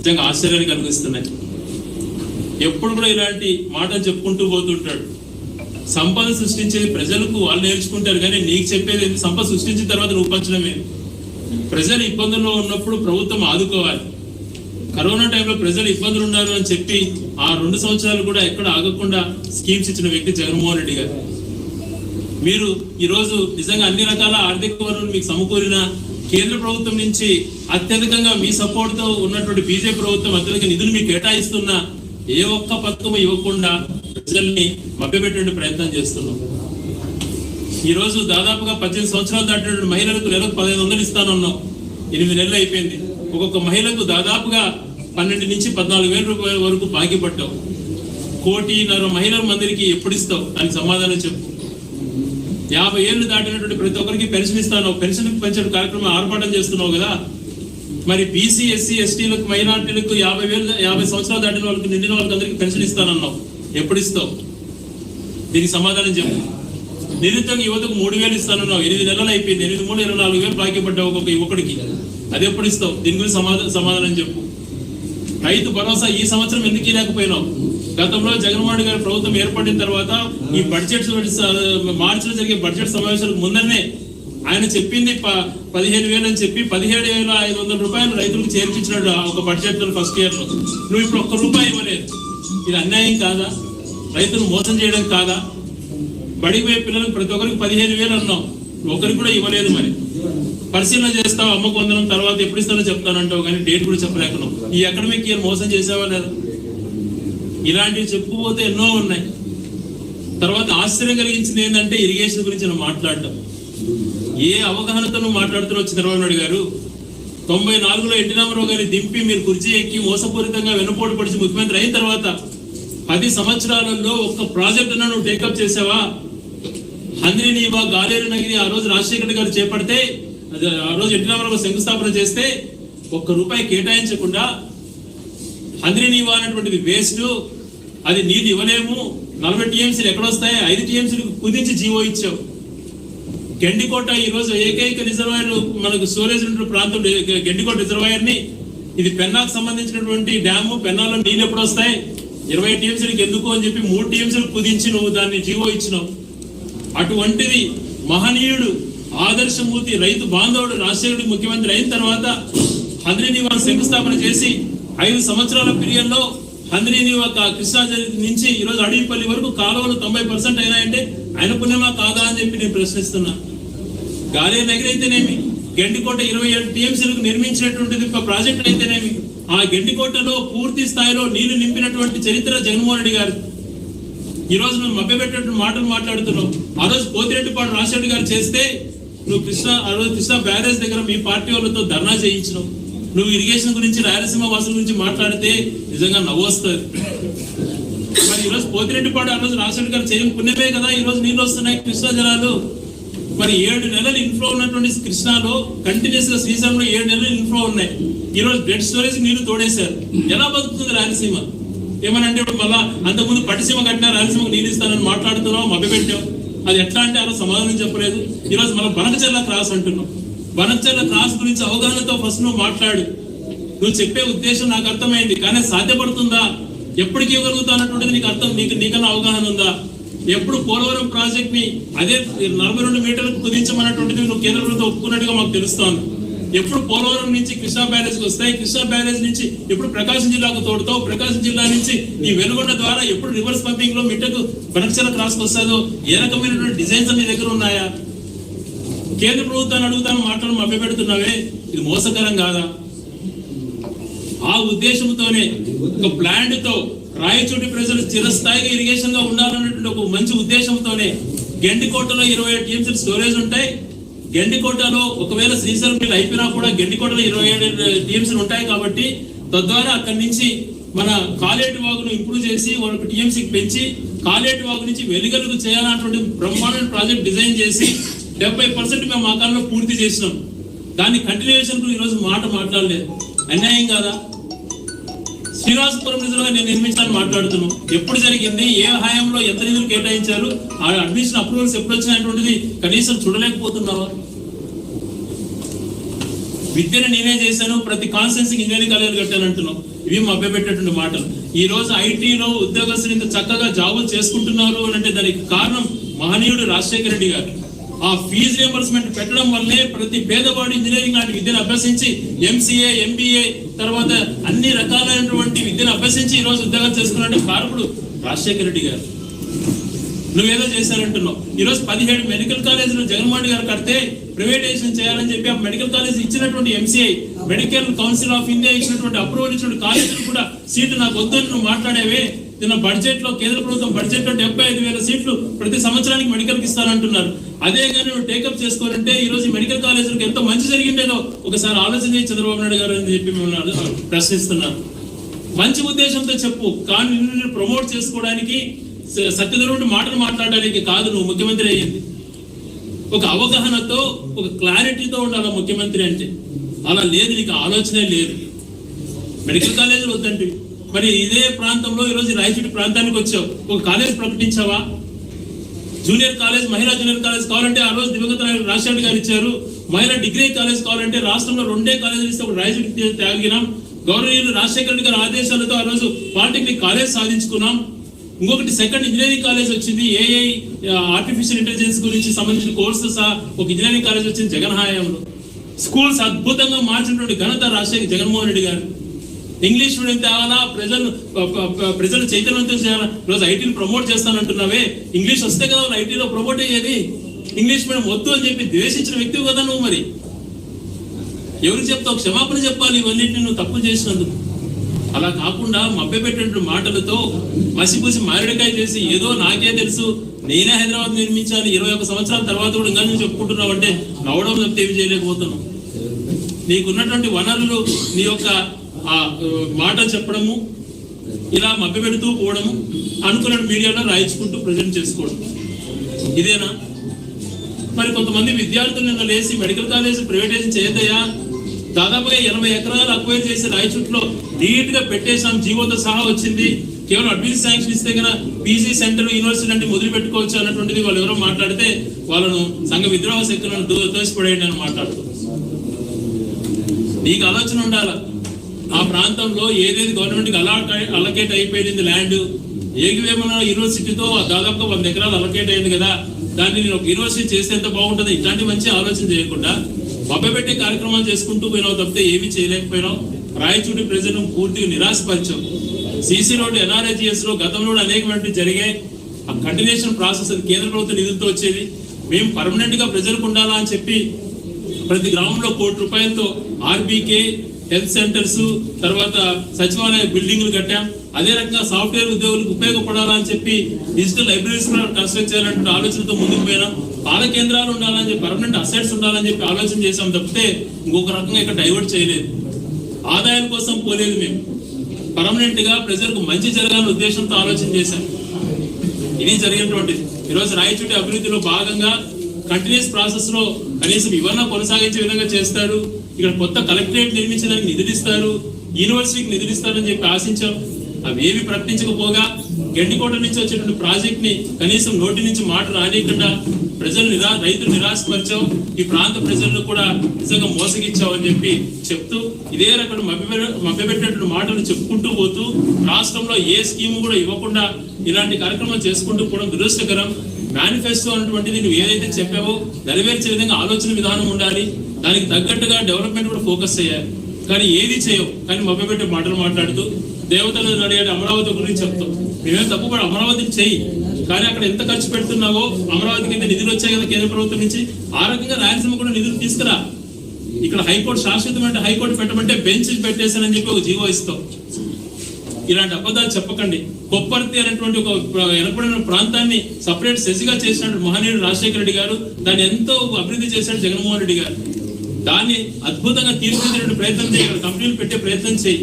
నిజంగా ఆశ్చర్యాన్ని కలిగిస్తున్నాయి. ఎప్పుడు కూడా ఇలాంటి మాటలు చెప్పుకుంటూ పోతుంటాడు. సంపద సృష్టించేది ప్రజలకు వాళ్ళు నేర్చుకుంటారు, కానీ నీకు చెప్పేది సంపద సృష్టించిన తర్వాత నువ్వు పంచడమే. ప్రజలు ఇబ్బందుల్లో ఉన్నప్పుడు ప్రభుత్వం ఆదుకోవాలి. కరోనా టైంలో ప్రజలు ఇబ్బందులు ఉన్నారు అని చెప్పి ఆ 2 సంవత్సరాలు కూడా ఎక్కడ ఆగకుండా స్కీమ్స్ ఇచ్చిన వ్యక్తి జగన్మోహన్ రెడ్డి గారు. మీరు ఈరోజు నిజంగా అన్ని రకాల ఆర్థిక వనరులు మీకు సమకూరిన కేంద్ర ప్రభుత్వం నుంచి అత్యధికంగా మీ సపోర్ట్ తో ఉన్నటువంటి బీజేపీ ప్రభుత్వం అత్యధిక నిధులు మీకు కేటాయిస్తున్నా ఏ ఒక్క పథకం ఇవ్వకుండా ప్రజల్ని మభ్యపెట్టే ప్రయత్నం చేస్తున్నాం. ఈ రోజు దాదాపుగా 18 సంవత్సరాలు దాటినటువంటి మహిళలకు నెలకు 1500 ఇస్తానన్నాం. 8 నెలలు అయిపోయింది. ఒక్కొక్క మహిళకు దాదాపుగా 12 నుంచి 14,000 రూపాయల వరకు బాకీ పట్టావు. 1,50,00,000 మహిళల మందిరికి ఎప్పుడు ఇస్తావు? దానికి సమాధానం చెప్పు. 50 ఏళ్ళు దాటినటువంటి ప్రతి ఒక్కరికి పెన్షన్ ఇస్తాను, పెన్షన్ పెంచడం కార్యక్రమం ఆర్పాటం చేస్తున్నావు కదా. మరి బీసీ, ఎస్సీ, ఎస్టీలకు, మైనార్టీలకు 50 సంవత్సరాలు దాటిన వాళ్ళకి నిండిన వాళ్ళకి అందరికి పెన్షన్ ఇస్తానన్నావు. ఎప్పుడు ఇస్తావు? దీనికి సమాధానం చెప్పు. నిరుద్యోగ యువతకు 3,000 ఇస్తానన్నావు. 8 నెలలు అయిపోయింది. 8, 3, 24,000 బాకీ పడ్డావు ఒక్కొక్క యువకుడికి. అది ఎప్పుడు ఇస్తావు? దీని గురించి సమాధానం చెప్పు. రైతు భరోసా ఈ సంవత్సరం ఎందుకు లేకపోయినావు? గతంలో జగన్మోహన్ రెడ్డి గారి ప్రభుత్వం ఏర్పడిన తర్వాత ఈ బడ్జెట్ మార్చిలో జరిగే బడ్జెట్ సమావేశాలకు ముందరనే ఆయన చెప్పింది 15,000 అని చెప్పి 17,500 రూపాయలు రైతులకు చేర్పించినాడు ఒక బడ్జెట్ ఫస్ట్ ఇయర్ లో. నువ్వు ఇప్పుడు ₹1 ఇవ్వలేదు. ఇది అన్యాయం కాదా? రైతులు మోసం చేయడం కాదా? బడిపోయే పిల్లలకు ప్రతి ఒక్కరికి 15,000 అన్నావు, ఒకరికి కూడా ఇవ్వలేదు. మరి పరిశీలన చేస్తావు, అమ్మకు వందనం తర్వాత ఎప్పుడు ఇస్తానో చెప్తానంటావు, కానీ డేట్ కూడా చెప్పలేకున్నావు. ఈ అకాడమిక్ ఇయర్ మోసం చేసావా లేదా? ఇలాంటివి చెప్పుకోతే ఎన్నో ఉన్నాయి. తర్వాత ఆశ్చర్యం కలిగించింది ఏంటంటే ఇరిగేషన్ గురించి నువ్వు మాట్లాడటం. ఏ అవగాహనతో నువ్వు మాట్లాడుతున్నావు చంద్రబాబు నాయుడు గారు? 94లో ఎన్టీ రామారావు గారిని దింపి మీరు కుర్చీ ఎక్కి మోసపూరితంగా వెనుపోటు పడిచి ముఖ్యమంత్రి అయిన తర్వాత 10 సంవత్సరాలలో ఒక్క ప్రాజెక్ట్ అన్నా నువ్వు టేకప్ చేసావా? హంద్రీనీవా, గాలేరు నగిరి ఆ రోజు రాజశేఖర గారు చేపడితే, ఆ రోజు ఎన్టీ రామారావు శంకుస్థాపన చేస్తే ₹1 కేటాయించకుండా హంద్రీనీవా అనేటువంటిది వేస్ట్, అది నీది ఇవ్వలేము, 40 టీఎంసీలు ఎక్కడొస్తాయి, 5 టీఎంసీలు కుదించి జీవో ఇచ్చావు. గెండికోట ఈ రోజు ఏకైక రిజర్వాయర్ మనకు స్టోరేజ్ ఉన్న ప్రాంతం గెండికోట రిజర్వాయర్ ని, ఇది పెన్నాకు సంబంధించినటువంటి డ్యాము. పెన్నాలో నీళ్ళు ఎప్పుడు వస్తాయి? 20 టీఎంసీలకు ఎందుకు అని చెప్పి 3 టీఎంసీలు కుదించి నువ్వు దాన్ని జీవో ఇచ్చినావు. అటువంటిది మహనీయుడు, ఆదర్శమూర్తి, రైతు బాంధవుడు రాజశేఖరుడు ముఖ్యమంత్రి అయిన తర్వాత హంద్రీనీవా శంకుస్థాపన చేసి 5 సంవత్సరాల పీరియడ్ లో హంద్రీనీవా కృష్ణా నుంచి ఈరోజు అడవిపల్లి వరకు కాలువలు 90% అయినాయంటే ఆయన పుణ్యమా కాదా అని చెప్పి నేను ప్రశ్నిస్తున్నా. గాలేరు నగర్ అయితేనేమి, గెండికోట 27 టీఎంసీలకు నిర్మించినటువంటిది ప్రాజెక్ట్ అయితేనేమి, ఆ గెండికోటలో పూర్తి స్థాయిలో నీళ్లు నింపినటువంటి చరిత్ర జగన్మోహన్ రెడ్డి గారు. ఈ రోజు నువ్వు మభ్యపెట్టినటువంటి మాటలు మాట్లాడుతున్నావు. ఆ రోజు పోతిరెడ్డిపాడు రాజశేఖర్ గారు చేస్తే నువ్వు ఆ రోజు కృష్ణా బ్యారేజ్ దగ్గర మీ పార్టీ వాళ్ళతో ధర్నా చేయించినావు. నువ్వు ఇరిగేషన్ గురించి, రాయలసీమ వాసుల గురించి మాట్లాడితే నిజంగా నవ్వొస్తుంది. మరి ఈరోజు పోతిరెడ్డిపాడు ఆ రోజు రాజశేఖర్ గారు చేయడం పుణ్యమే కదా ఈ రోజు నీళ్ళు వస్తున్నాయి కృష్ణా జలాలు. మరి 7 నెలలు ఇన్ఫ్లో ఉన్నటువంటి కృష్ణాలో కంటిన్యూస్ గా శ్రీశైలంలో 7 నెలలు ఇన్ఫ్లో ఉన్నాయి. ఈ రోజు డెడ్ స్టోరేజ్ నీళ్లు తోడేశారు. ఎలా బతుకుతుంది రాయలసీమ? ఏమనంటే ఇప్పుడు మళ్ళా అంతకుముందు పట్టిసీమ కట్టినా రాయలసీమకు నీళ్ళు ఇస్తానని మాట్లాడుతున్నావు, మభ్యపెట్టావు. అది ఎట్లా అంటే ఆ రోజు సమాధానం చెప్పలేదు. ఈ రోజు మనం బనకచెర్ల క్రాస్ అంటున్నాం. బనకచెర్ల క్రాస్ గురించి అవగాహనతో ఫస్ట్ నువ్వు మాట్లాడు. నువ్వు చెప్పే ఉద్దేశం నాకు అర్థమైంది, కానీ సాధ్యపడుతుందా? ఎప్పటికి ఇవ్వగలుగుతా అన్నటువంటిది నీకు అర్థం, నీకన్నా అవగాహన ఉందా? ఎప్పుడు పోలవరం ప్రాజెక్ట్ ని అదే 42 మీటర్లకు కుదించమన్నటువంటిది నువ్వు కేంద్ర ప్రభుత్వం ఒప్పుకున్నట్టుగా మాకు తెలుస్తోంది. ఎప్పుడు పోలవరం నుంచి కృష్ణా బ్యారేజ్ కి వస్తాయి, కృష్ణా బ్యారేజ్ నుంచి ఎప్పుడు ప్రకాశం జిల్లాకు తోడుతావు, ప్రకాశం జిల్లా నుంచి ఈ వెలుగొండ ద్వారా ఎప్పుడు రివర్స్ పంపింగ్ లో మిట్టకు బనకచెర్ల క్రాస్ వస్తుందో, ఏ రకమైనటువంటి డిజైన్స్ నీ దగ్గర ఉన్నాయా? కేంద్ర ప్రభుత్వాన్ని అడుగుతాను మాట్లాడడం మభ్యపెడుతున్నావే, ఇది మోసకరం కాదా? ఆ ఉద్దేశంతోనే ఒక ప్లాంట్ తో రాయచోటి ప్రజలు చిరస్థాయిగా ఇరిగేషన్ గా ఉండాలన్నటువంటి ఒక మంచి ఉద్దేశంతోనే గెండికోటలో 27 టీఎంసీలు స్టోరేజ్ ఉంటాయి. గెండికోటలో ఒకవేళ శ్రీశైలం నీళ్ళు అయిపోయినా కూడా గెండికోటలో 27 టీఎంసీలు ఉంటాయి. కాబట్టి తద్వారా అక్కడి నుంచి మన కాలేటి వాగును ఇంప్రూవ్ చేసి 1 టీఎంసీకి పెంచి కాలేటి వాగు నుంచి వెలుగలుగు చేయాలన్నటువంటి బ్రహ్మాండ ప్రాజెక్ట్ డిజైన్ చేసి 70% మేము ఆ కాలంలో పూర్తి చేసినాం. దాని కంటిన్యూషన్ ఈ రోజు మాట్లాడలేదు. అన్యాయం కాదా? శ్రీనివాసపురం నిధులుగా నేను నిర్మించాలని మాట్లాడుతున్నాం. ఎప్పుడు జరిగింది, ఏ హయాంలో ఎంత నిధులు కేటాయించారు, ఆ అడ్మిషన్ అప్రూవల్స్ ఎప్పుడు వచ్చినటువంటిది కనీసం చూడలేకపోతున్నావా? విద్యను నేనే చేశాను, ప్రతి కాన్స్టిట్యున్సీకి ఇంజనీరింగ్ కాలేజీలు కట్టాను అంటున్నావు. ఇవి మభ్యపెట్టేటువంటి మాటలు. ఈ రోజు ఐటీలో ఉద్యోగస్తులు ఇంత చక్కగా జాబులు చేసుకుంటున్నారు అని అంటే దానికి కారణం మహనీయుడు రాజశేఖర రెడ్డి గారు. ఆ ఫీజు రియంబర్స్మెంట్ పెట్టడం వల్లే ప్రతి పేదవాడు ఇంజనీరింగ్ లాంటి విద్యను అభ్యసించి ఎంసీఏ, ఎంబీఏ తర్వాత అన్ని రకాలైనటువంటి విద్యను అభ్యసించి ఈ రోజు ఉద్యోగాలు చేసుకున్నట్టు కారకుడు రాజశేఖర రెడ్డి గారు. నువ్వేదో చేశారంటున్నావు. ఈరోజు 17 మెడికల్ కాలేజీలు జగన్మోహన్ గారు కడితే ప్రైవేటైజేషన్ చేయాలని చెప్పి ఆ మెడికల్ కాలేజ్ ఇచ్చినటువంటి MCI medical council of India ఇచ్చినటువంటి అప్రూవల్ ఇచ్చినటువంటి కాలేజీలు కూడా సీట్లు నాకు వద్దని నువ్వు మాట్లాడేవే. నిన్న బడ్జెట్ లో కేంద్ర ప్రభుత్వం బడ్జెట్ లో 75,000 సీట్లు ప్రతి సంవత్సరానికి మెడికల్ కి ఇస్తానంటున్నారు. అదే కానీ నువ్వు టేకప్ చేసుకోవాలంటే ఈ రోజు మెడికల్ కాలేజీలకు ఎంత మంచి జరిగిండేదో ఒకసారి ఆలోచన చేసి చంద్రబాబు నాయుడు గారు అని చెప్పి మేము ప్రశ్నిస్తున్నాను. మంచి ఉద్దేశంతో చెప్పు, కానీ నిన్ను ప్రమోట్ చేసుకోవడానికి సత్యధరుడు మాటలు మాట్లాడడానికి కాదు నువ్వు ముఖ్యమంత్రి అయ్యింది. ఒక అవగాహనతో ఒక క్లారిటీతో ఉండాలి ముఖ్యమంత్రి అంటే. అలా లేదు, నీకు ఆలోచనే లేదు. మెడికల్ కాలేజీలు వద్దంటే మరి ఇదే ప్రాంతంలో ఈరోజు రాయచూటి ప్రాంతానికి వచ్చావు, ఒక కాలేజ్ ప్రకటించావా? జూనియర్ కాలేజ్, మహిళా జూనియర్ కాలేజ్ కావాలంటే ఆ రోజు దివంగత రాజశేఖర్ గారు ఇచ్చారు. మహిళా డిగ్రీ కాలేజ్ కావాలంటే రాష్ట్రంలో 2 కాలేజీలు ఇస్తే ఒక రాయచూటి తాగినాం. గౌరవనీయులు రాజశేఖర రెడ్డి గారి ఆదేశాలతో ఆ రోజు పాలిటెక్నిక్ కాలేజ్ సాధించుకున్నాం. ఇంకొకటి సెకండ్ ఇంజనీరింగ్ కాలేజ్ వచ్చింది, ఏఐ ఆర్టిఫిషియల్ ఇంటెలిజెన్స్ గురించి సంబంధించిన కోర్సెస్ ఒక ఇంజనీరింగ్ కాలేజ్ వచ్చింది జగన్ హయాంలో. స్కూల్స్ అద్భుతంగా మార్చినటువంటి ఘనత రాజశేఖర్ జగన్మోహన్ రెడ్డి గారు. ఇంగ్లీష్ మీడియం తేవాలా, ప్రజలు చైతన్యవంతం చేయాలా. ఈరోజు ఐటీని ప్రమోట్ చేస్తానంటున్నావే, ఇంగ్లీష్ వస్తే కదా వాళ్ళు ఐటీలో ప్రమోట్ అయ్యేది. ఇంగ్లీష్ మీడియం వద్దు అని చెప్పి ద్వేషించిన వ్యక్తివి కదా నువ్వు. మరి ఎవరికి చెప్తావు? క్షమాపణ చెప్పాలి ఇవన్నింటిని నువ్వు తప్పు చేసినందుకు. అలా కాకుండా మభ్యపెట్టినటువంటి మాటలతో మసిపూసి మారేడుకాయ చేసి ఏదో నాకే తెలుసు, నేనే హైదరాబాద్ నిర్మించాను 21 సంవత్సరాల తర్వాత కూడా ఇంకా నువ్వు చెప్పుకుంటున్నావు అంటే నవ్వడం తప్పితే ఏమి చేయలేకపోతున్నావు. నీకున్నటువంటి వనరులు నీ యొక్క ఆ మాట చెప్పడము, ఇలా మభ్యపెడుతూ పోవడము, అనుకున్న మీడియాలో రాయించుకుంటూ ప్రజెంట్ చేసుకోవడం, ఇదేనా? మరి కొంతమంది విద్యార్థులు నిన్న లేచి మెడికల్ కాలేజ్ ప్రైవేటైజేషన్ చేయదయ్యా, దాదాపుగా 80 ఎకరాలు అక్వైర్ చేసి రాయచూట్లో నీట్ గా పెట్టేసాం, జీవోతో సహా వచ్చింది. కేవలం అడ్మిషన్ శాంక్షన్ ఇస్తే కన్నా పీజీ సెంటర్, యూనివర్సిటీ అంటే మొదలు పెట్టుకోవచ్చు అన్నటువంటిది వాళ్ళు ఎవరో మాట్లాడితే వాళ్ళను సంఘ విద్రోహ శక్తులను తోసిపడేయండి అని మాట్లాడుతూ. నీకు ఆలోచన ఉండాలా, ఆ ప్రాంతంలో ఏదేది గవర్నమెంట్కి అలకేట్ అయిపోయింది ల్యాండ్, ఏకవేమన యూనివర్సిటీతో దాదాపుగా 100 ఎకరాలు అలకేట్ అయింది కదా, దాన్ని నేను ఒక యూనివర్సిటీ చేస్తే ఎంత బాగుంటుంది. ఇట్లాంటి మంచి ఆలోచన చేయకుండా మభ్యపెట్టే కార్యక్రమాలు చేసుకుంటూ పోయినావు తప్పితే ఏమీ చేయలేకపోయినావు. రాయచూటి ప్రజలను పూర్తిగా నిరాశపరిచాం. సీసీ రోడ్డు ఎన్ఆర్ఐజిఎస్ లో గతంలో అనేకమైన జరిగాయి. ఆ కంటిన్యూషన్ ప్రాసెస్ అది కేంద్ర ప్రభుత్వ నిధులతో వచ్చేది. మేము పర్మనెంట్ గా ప్రజలకు ఉండాలా అని చెప్పి ప్రతి గ్రామంలో 1 కోటి రూపాయలతో ఆర్బీకే హెల్త్ సెంటర్స్, తర్వాత సచివాలయ బిల్డింగ్లు కట్టాం. అదే రకంగా సాఫ్ట్వేర్ ఉద్యోగులకు ఉపయోగపడాలని చెప్పి డిజిటల్ లైబ్రరీస్ కన్స్ట్రక్ట్ చేయాలంటే ఆలోచనతో ముందుకు పోయినాం. పాల కేంద్రాలు ఉండాలని చెప్పి, పర్మనెంట్ అసెట్స్ ఉండాలని చెప్పి ఆలోచన చేసాం తప్పితే ఇంకొక రకంగా ఇక్కడ డైవర్ట్ చేయలేదు. ఆదాయం కోసం పోలేదు, మేము పర్మనెంట్ గా ప్రజలకు మంచి జరగాలని ఉద్దేశంతో ఆలోచన చేశాం. ఇది జరిగినటువంటిది. ఈరోజు రాయచూటి అభివృద్ధిలో భాగంగా కంటిన్యూస్ ప్రాసెస్ లో కనీసం ఇవన్నా కొనసాగించే విధంగా చేస్తారు. ఇక్కడ కొత్త కలెక్టరేట్ నిర్మించడానికి నిధులు ఇస్తారు, యూనివర్సిటీకి నిధులు ఇస్తారని చెప్పి ఆశించాం. అవేవి ప్రకటించకపోగా గెండికోట నుంచి వచ్చేటువంటి ప్రాజెక్ట్ ని కనీసం నోటి నుంచి మాట రానియకుండా రైతులు నిరాశపరిచాం. ఈ ప్రాంత ప్రజలను కూడా నిజంగా మోసగిచ్చామని చెప్పి చెప్తూ ఇదే రకం మభ్యపెట్టినటువంటి మాటలు చెప్పుకుంటూ పోతూ రాష్ట్రంలో ఏ స్కీమ్ కూడా ఇవ్వకుండా ఇలాంటి కార్యక్రమాలు చేసుకుంటూ పోవడం దురదృష్టకరం. మేనిఫెస్టో అన్నటువంటిది నువ్వు ఏదైతే చెప్పావో నెరవేర్చే విధంగా ఆలోచన విధానం ఉండాలి, దానికి తగ్గట్టుగా డెవలప్మెంట్ కూడా ఫోకస్ చేయాలి. కానీ ఏది చేయవు, కానీ మభ్యపెట్టే మాటలు మాట్లాడుతూ దేవతలను అడిగాడు అమరావతి గురించి చెప్తాం. మేమేం తప్పుపడి అమరావతిని చెయ్యి, కానీ అక్కడ ఎంత ఖర్చు పెడుతున్నావో అమరావతికి ఇంత నిధులు వచ్చాయి కదా కేంద్ర ప్రభుత్వం నుంచి, ఆ రకంగా రాయలసీమ కూడా నిధులు తీసుకురా. ఇక్కడ హైకోర్టు శాశ్వతమైన హైకోర్టు పెట్టమంటే బెంచ్ పెట్టేశానని చెప్పి ఒక జీవో ఇస్తాం. ఇలాంటి అబద్ధాలు చెప్పకండి. కొప్పర్తి అనేటువంటి ఒక వెనకబడిన ప్రాంతాన్ని సపరేట్ సెస్గా చేసినట్టు మహనీయుడు రాజశేఖర రెడ్డి గారు, దాన్ని ఎంతో అభివృద్ధి చేశాడు జగన్మోహన్ రెడ్డి గారు. దాన్ని అద్భుతంగా తీర్చిదిద్దేటువంటి ప్రయత్నం చేయి, ఇక్కడ కంపెనీలు పెట్టే ప్రయత్నం చేయి.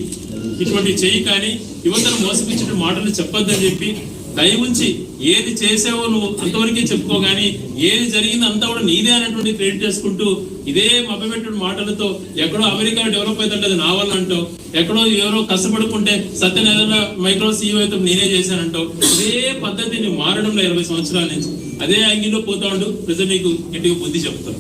ఇటువంటి చెయ్యి, కానీ యువతను మోసపించిన మాటలు చెప్పొద్దని చెప్పి దయ ఉంచి ఏది చేసావో నువ్వు అంతవరకే చెప్పుకో, కానీ ఏది జరిగిందో అంతా కూడా నీదే అనేటువంటి క్రెడిట్ చేసుకుంటూ ఇదే మభ్యపెట్టిన మాటలతో ఎక్కడో అమెరికా డెవలప్ అవుతుంటే అది నా వల్ల అంటావు, ఎక్కడో ఎవరో కష్టపడుకుంటే సత్యనారాయణ మైక్రో సీఈఓ అయితే నేనే చేశానంటావు. ఇదే పద్ధతిని మారడంలో 20 సంవత్సరాల నుంచి అదే యాంగిల్లో పోతా ఉండు, ప్రజలు నీకు గట్టిగా బుద్ధి చెప్తారు.